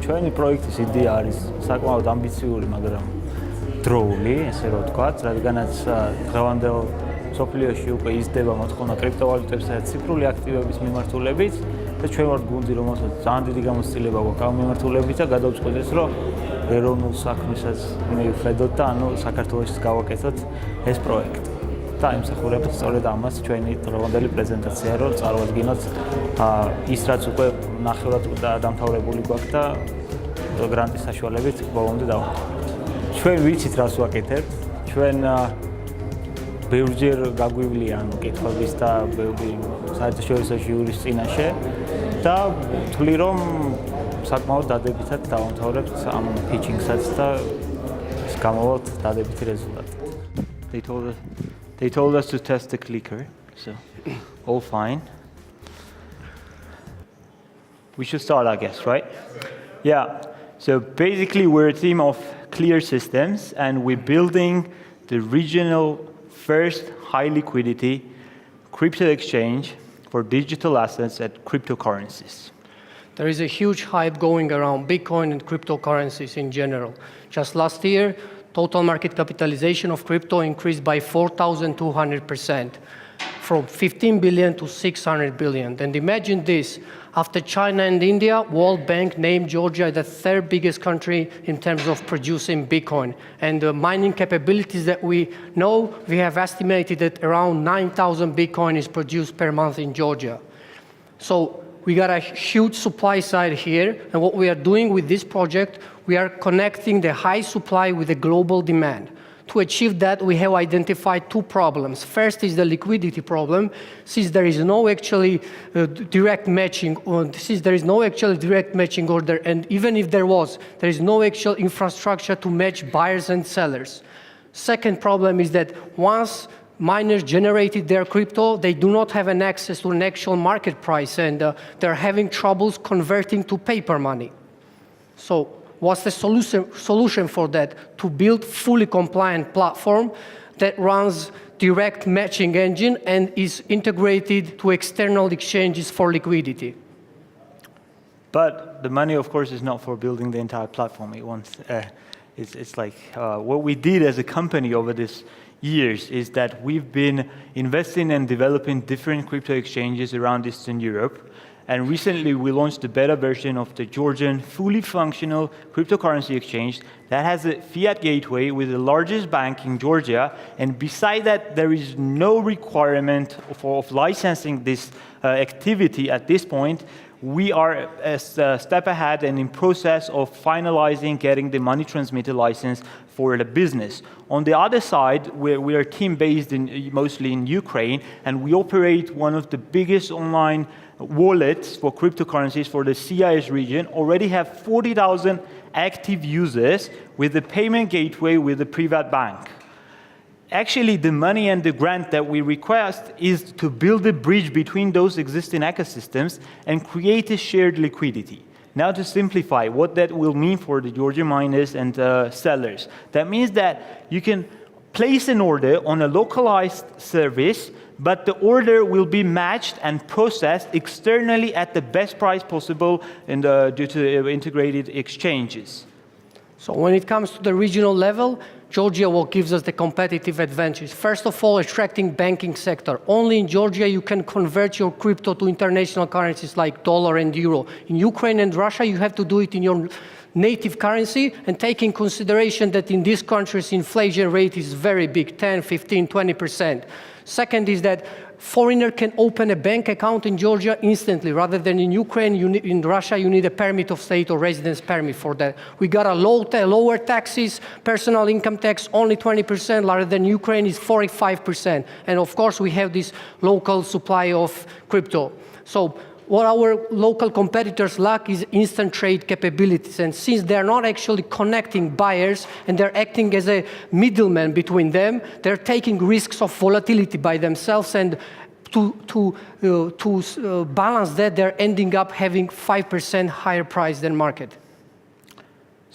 ჩვენი პროექტის იდეა არის საკმაოდ ამბიციური, მაგრამ დროული, ესე რომ ვთქვათ, რადგანაც დღევანდელ სოფლიოში უკვე იზრდება მოთხოვნა კრიპტოვალუტებსა და ციფრული აქტივების მიმართულებით და ჩვენ ვართ გუნდი, რომელსაც ძალიან დიდი გამოცდილება გვაქვს ამ მიმართულებით და გადავწყვეტეთ, რომ ეროვნულ საქმესაც მივხედოთ და საქართველოს გავაკეთოთ ეს პროექტი. და იმსახურებთ სწორედ ამას ჩვენი დღევანდელი პრეზენტაცია, რომ წარვადგინოთ ის რაც უკვე ნახევრად დამთავრებული გვაქვს და გრანტის საშუალებით ბოლომდე დავამთავრებთ. ჩვენ ვიცით რას ვაკეთებთ, ჩვენ ბევრჯერ გაგვივლია კითხვების და ბევრი საერთაშორისო ჟიურის წინაშე და ვთვლი რომ საკმაოდ დადებითად დავამთავრებთ ამ pitching-საც და ის გამოვავალთ დადებითი რეზულტატი. They told us to test the clicker, so all fine. We should start, I guess, right? Yeah. So basically, we're a team of clear systems, and we're building the regional first high liquidity crypto exchange for digital assets and cryptocurrencies. There is a huge hype going around Bitcoin and cryptocurrencies in general. Just last year, total market capitalization of crypto increased by 4,200%, from 15 billion to 600 billion. And imagine this, after China and India, World Bank named Georgia the third biggest country in terms of producing Bitcoin. And the mining capabilities that we know, we have estimated that around 9,000 Bitcoin is produced per month in Georgia. So we got a huge supply side here, and what we are doing with this project, we are connecting the high supply with the global demand. To achieve that, we have identified two problems. First is the liquidity problem, since there is no actually direct matching, order, and even if there is no actual infrastructure to match buyers and sellers. Second problem is that once miners generated their crypto, they do not have an access to an actual market price, and they're having troubles converting to paper money. So what's the solution for that? To build fully compliant platform that runs direct matching engine and is integrated to external exchanges for liquidity. But the money, of course, is not for building the entire platform. It's like what we did as a company over this years is that we've been investing and developing different crypto exchanges around Eastern Europe. And recently we launched the beta version of the Georgian fully functional cryptocurrency exchange that has a fiat gateway with the largest bank in Georgia. And beside that, there is no requirement of licensing this activity at this point. We are a step ahead and in process of finalizing getting the money transmitter license for the business. On the other side, we are a team based mostly in Ukraine, and we operate one of the biggest online wallets for cryptocurrencies for the CIS region, already have 40,000 active users with the payment gateway with the private bank. Actually, the money and the grant that we request is to build a bridge between those existing ecosystems and create a shared liquidity. Now to simplify what that will mean for the Georgian miners and sellers. That means that you can place an order on a localized service, but the order will be matched and processed externally at the best price possible due to integrated exchanges. So when it comes to the regional level, Georgia what gives us the competitive advantage. First of all, attracting banking sector. Only in Georgia you can convert your crypto to international currencies like dollar and euro. In Ukraine and Russia, you have to do it in your native currency, and take in consideration that in these countries inflation rate is very big, 10, 15, 20%. Second is that foreigner can open a bank account in Georgia instantly, rather than in Ukraine, in Russia, you need a permit of state or residence permit for that. We got a lower taxes, personal income tax, only 20%, rather than Ukraine is 45%. And of course, we have this local supply of crypto. So what our local competitors lack is instant trade capabilities. And since they're not actually connecting buyers and they're acting as a middleman between them, they're taking risks of volatility by themselves. And to balance that, they're ending up having 5% higher price than market.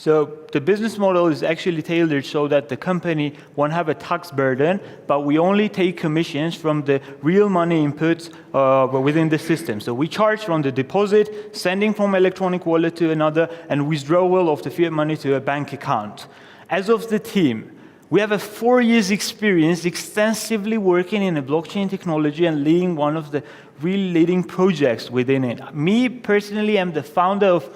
So the business model is actually tailored so that the company won't have a tax burden, but we only take commissions from the real money inputs within the system. So we charge from the deposit, sending from electronic wallet to another, and withdrawal of the fiat money to a bank account. As of the team, we have a 4 years experience extensively working in a blockchain technology and leading one of the really leading projects within it. Me personally, I'm the founder of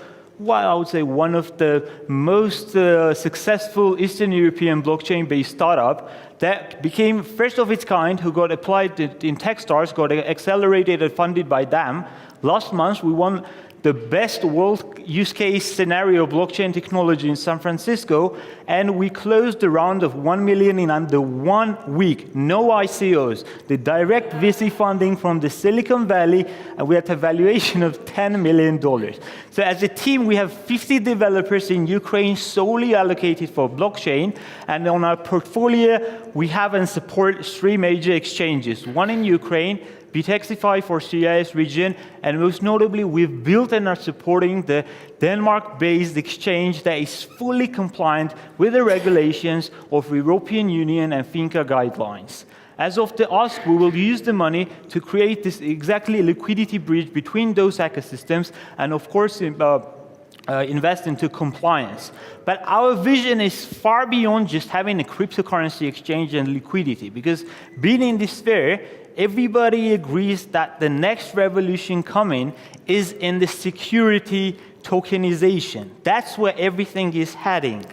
I would say one of the most successful Eastern European blockchain-based startup that became first of its kind, who got applied in Techstars, got accelerated and funded by them. Last month, we won the best world use case scenario blockchain technology in San Francisco, and we closed the round of 1 million in under 1 week. No ICOs, the direct VC funding from the Silicon Valley, and we had a valuation of $10 million. So as a team, we have 50 developers in Ukraine solely allocated for blockchain, and on our portfolio, we have and support 3 major exchanges, one in Ukraine, Bitexify for CIS region, and most notably, we've built and are supporting the Denmark-based exchange that is fully compliant with the regulations of European Union and FINCA guidelines. As of the ask, we will use the money to create this exactly liquidity bridge between those ecosystems, and of course, invest into compliance. But our vision is far beyond just having a cryptocurrency exchange and liquidity, because being in this sphere, everybody agrees that the next revolution coming is in the security tokenization. That's where everything is heading.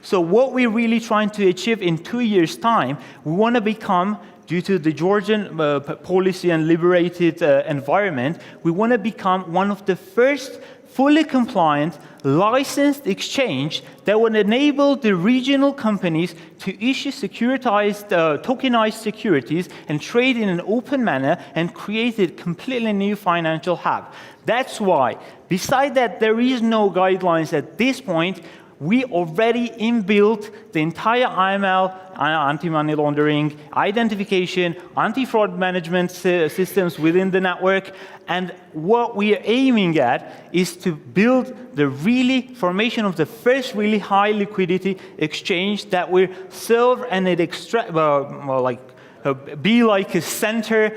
So what we're really trying to achieve in 2 years' time, we want to become, due to the Georgian policy and liberated environment, we want to become one of the first fully compliant, licensed exchange that would enable the regional companies to issue securitized, tokenized securities and trade in an open manner and create a completely new financial hub. That's why, besides that, there is no guidelines at this point. We already inbuilt the entire AML, anti-money laundering, identification, anti-fraud management systems within the network. And what we are aiming at is to build the formation of the first really high liquidity exchange that will serve and be like a center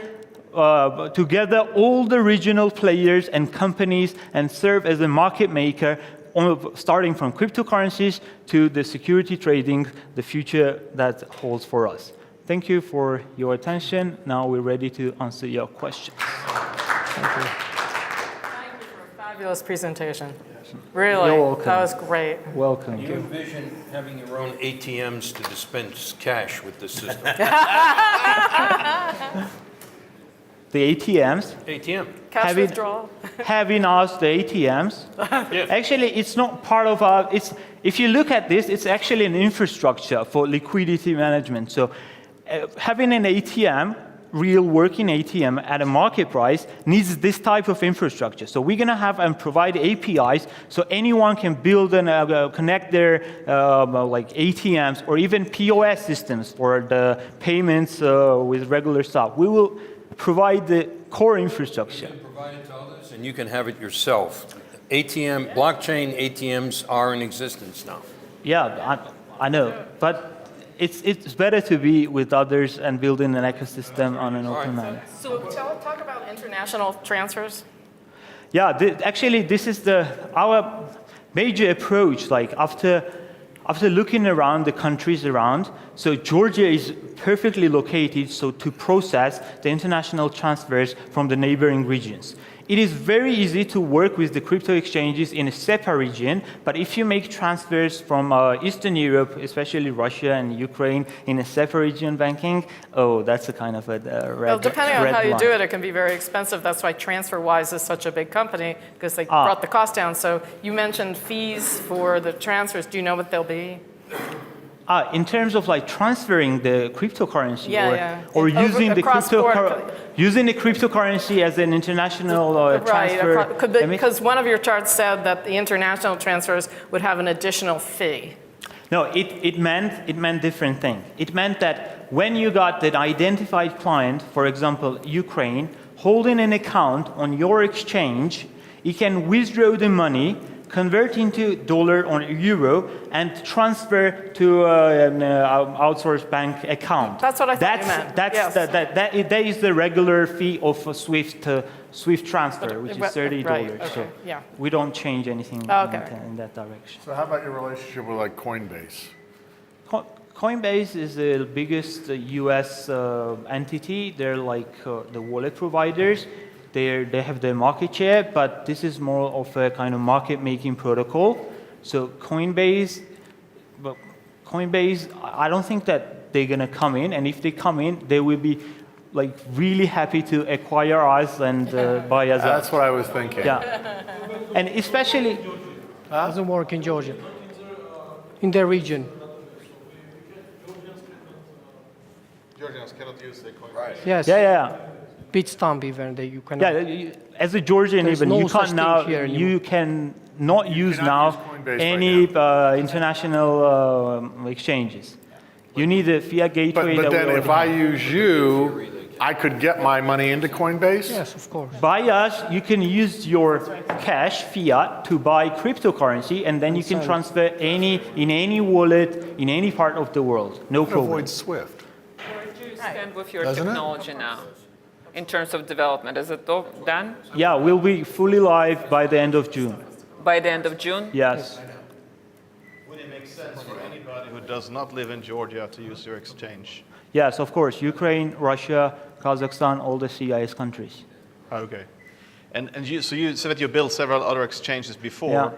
together all the regional players and companies and serve as a market maker, starting from cryptocurrencies to the security trading, the future that holds for us. Thank you for your attention. Now we're ready to answer your questions. Thank you. Thank you for a fabulous presentation. Really, You're welcome. That was great. Welcome. Do you envision having your own ATMs to dispense cash with this system? The ATMs. ATM. Cash withdrawal. Having asked the ATMs, Yes. actually it's not part of our, if you look at this, it's actually an infrastructure for liquidity management. So having an ATM, real working ATM at a market price needs this type of infrastructure. So we're going to have and provide APIs so anyone can build and connect their ATMs or even POS systems for the payments with regular stuff. We will provide the core infrastructure. You can provide it to others, and you can have it yourself. ATM, blockchain ATMs are in existence now. Yeah, I know, but it's better to be with others and building an ecosystem on an open manner. So talk about international transfers. Yeah, actually, this is our major approach. Like after looking around the countries around, so Georgia is perfectly located so to process the international transfers from the neighboring regions. It is very easy to work with the crypto exchanges in a SEPA region, but if you make transfers from Eastern Europe, especially Russia and Ukraine, in a SEPA region banking, that's a kind of a red Well, depending on how you line. do it, it can be very expensive. That's why TransferWise is such a big company, because they brought the cost down. So you mentioned fees for the transfers. Do you know what they'll be? In terms of like transferring the cryptocurrency or using the cryptocurrency as an international transfer. Because one of your charts said that the international transfers would have an additional fee. No, it meant different thing. It meant that when you got that identified client, for example, Ukraine, holding an account on your exchange, it can withdraw the money convert into dollar or euro and transfer to an outsourced bank account. That's what I thought you meant. Yes. That is the regular fee of a Swift transfer, which is $30. Right, okay, So yeah. we don't change anything Okay. in that direction. So how about your relationship with like Coinbase? Coinbase is the biggest US entity. They're like the wallet providers. They have the market share, but this is more of a kind of market-making protocol. So Coinbase, I don't think that they're gonna come in, and if they come in, they will be like really happy to acquire us and buy us out. That's what I was thinking. Yeah, and especially. Doesn't work in Georgia. In their region. Georgians cannot use the Coinbase. Yes. Yeah. Bitstamp even that you cannot. As a Georgian, There's even no you such can't thing now. here anymore. You can not use cannot now use Coinbase any right international exchanges. You need a fiat gateway. But that then we if already I have. use you, I could get my money into Coinbase? Yes, of course. By us, you can use your cash fiat to buy cryptocurrency, and then you can transfer in any wallet in any part of the world. No problem. Avoid SWIFT. Where do you stand with your Doesn't it? technology now, in terms of development? Is it done Yeah, we'll be fully live by the end of June. by the end of June? Yes. Would it make sense for anybody who does not live in Georgia to use your exchange? Yes, of course. Ukraine, Russia, Kazakhstan, all the CIS countries. Okay. And so you said that you built several other exchanges before.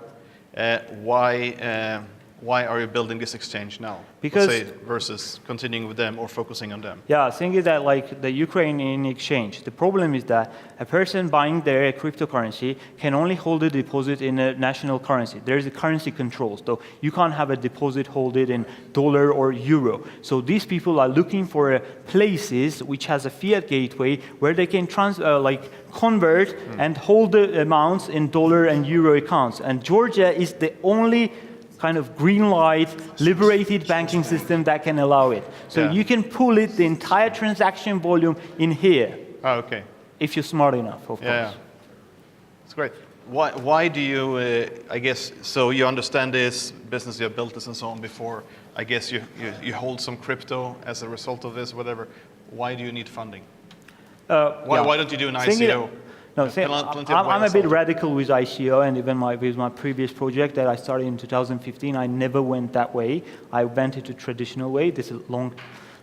Why are you building this exchange now? Because- Let's say, versus continuing with them or focusing on them? Yeah, thing is that like the Ukrainian exchange, the problem is that a person buying their cryptocurrency can only hold a deposit in a national currency. There's a currency control, so you can't have a deposit hold it in dollar or euro. So these people are looking for places which has a fiat gateway where they can convert and hold the amounts in dollar and euro accounts. And Georgia is the only kind of green light, liberated banking system that can allow it. So Yeah. you can pull it, the entire transaction volume in here, Oh, okay. if you're smart enough, of Yeah. course. That's great. Why do you, I guess, so you understand this business, you have built this and so on before. I guess you hold some crypto as a result of this, whatever. Why do you need funding? Why don't you do an Thinking- ICO? No, Plenty of I'm a ways bit also. radical with ICO, and even with my previous project that I started in 2015, I never went that way. I went into traditional way. This is a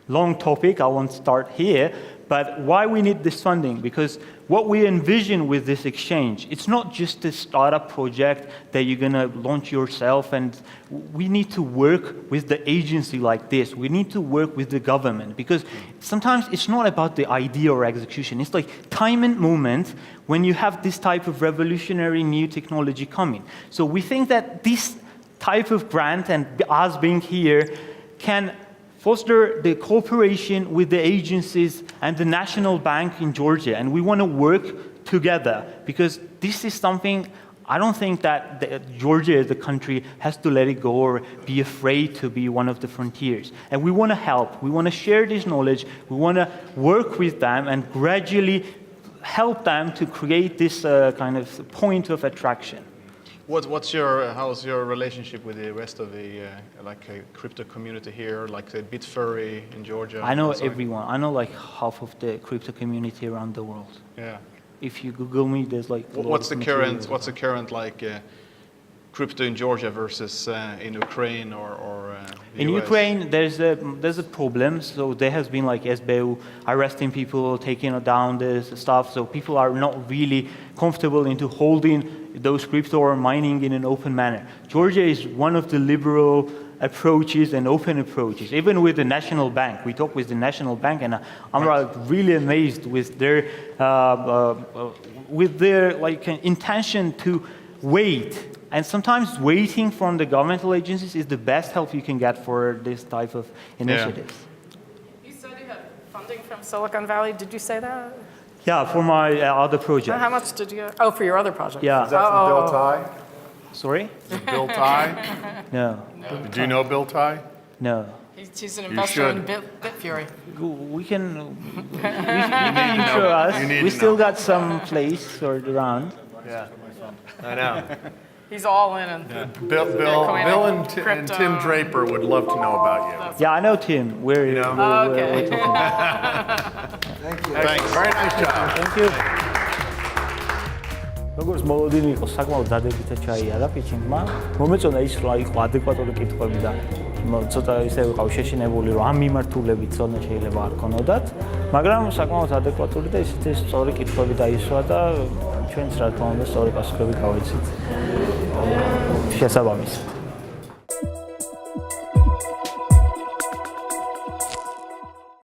long topic. I won't start here. But why we need this funding? Because what we envision with this exchange, it's not just a startup project that you're going to launch yourself, and we need to work with the agency like this. We need to work with the government, because sometimes it's not about the idea or execution. It's like time and moment when you have this type of revolutionary new technology coming. So we think that this type of grant and us being here can foster the cooperation with the agencies and the national bank in Georgia. And we want to work together, because this is something I don't think that Georgia as a country has to let it go or be afraid to be one of the frontiers. And we want to help. We want to share this knowledge. We want to work with them and gradually help them to create this kind of point of attraction. How's your relationship with the rest of the crypto community here, like the Bitfurry in Georgia? I know and so on? everyone. I know like half of the crypto community around the world. Yeah. If you Google me, there's like. a lot What's of the current material. crypto in Georgia versus in Ukraine or the In US? Ukraine, there's a problem. So there has been like SBU arresting people, taking down this stuff. So people are not really comfortable into holding those crypto or mining in an open manner. Georgia is one of the liberal approaches and open approaches. Even with the national bank, we talk with the national bank, and I'm really amazed with their intention to wait. And sometimes waiting from the governmental agencies is the best help you can get for this type of initiatives. You said you had funding from Silicon Valley. Did you say that? Yeah, for my other project. How much did you get? Oh, for your other project. Yeah. Is that from Bill Ty? Sorry? Bill Ty? No, Do you know Bill Ty? no. He's an investor in should. Bitfury. We can intro us. You need We to still know. got some place or around. Yeah, I know. He's all in and Bill and crypto. Tim Draper would love to know about you. Yeah, I know Tim. We're Okay. talking. Thanks. Very nice job. Thank you. როგორც მოლოდინი იყო საკმაოდ დადებითად ჩაიარა პიჩინგმა, მომეწონა ის რომ იყო ადეკვატური კითხვები და ცოტა ისე ვიყავ შეშინებული რომ ამ მიმართულებით ზონა შეიძლება არ ქონოდათ, მაგრამ საკმაოდ ადეკვატური და ისეთი სწორი კითხვები დაისვა და ჩვენც რა თქმა უნდა სწორი პასუხები გავიცით. შესაბამისად.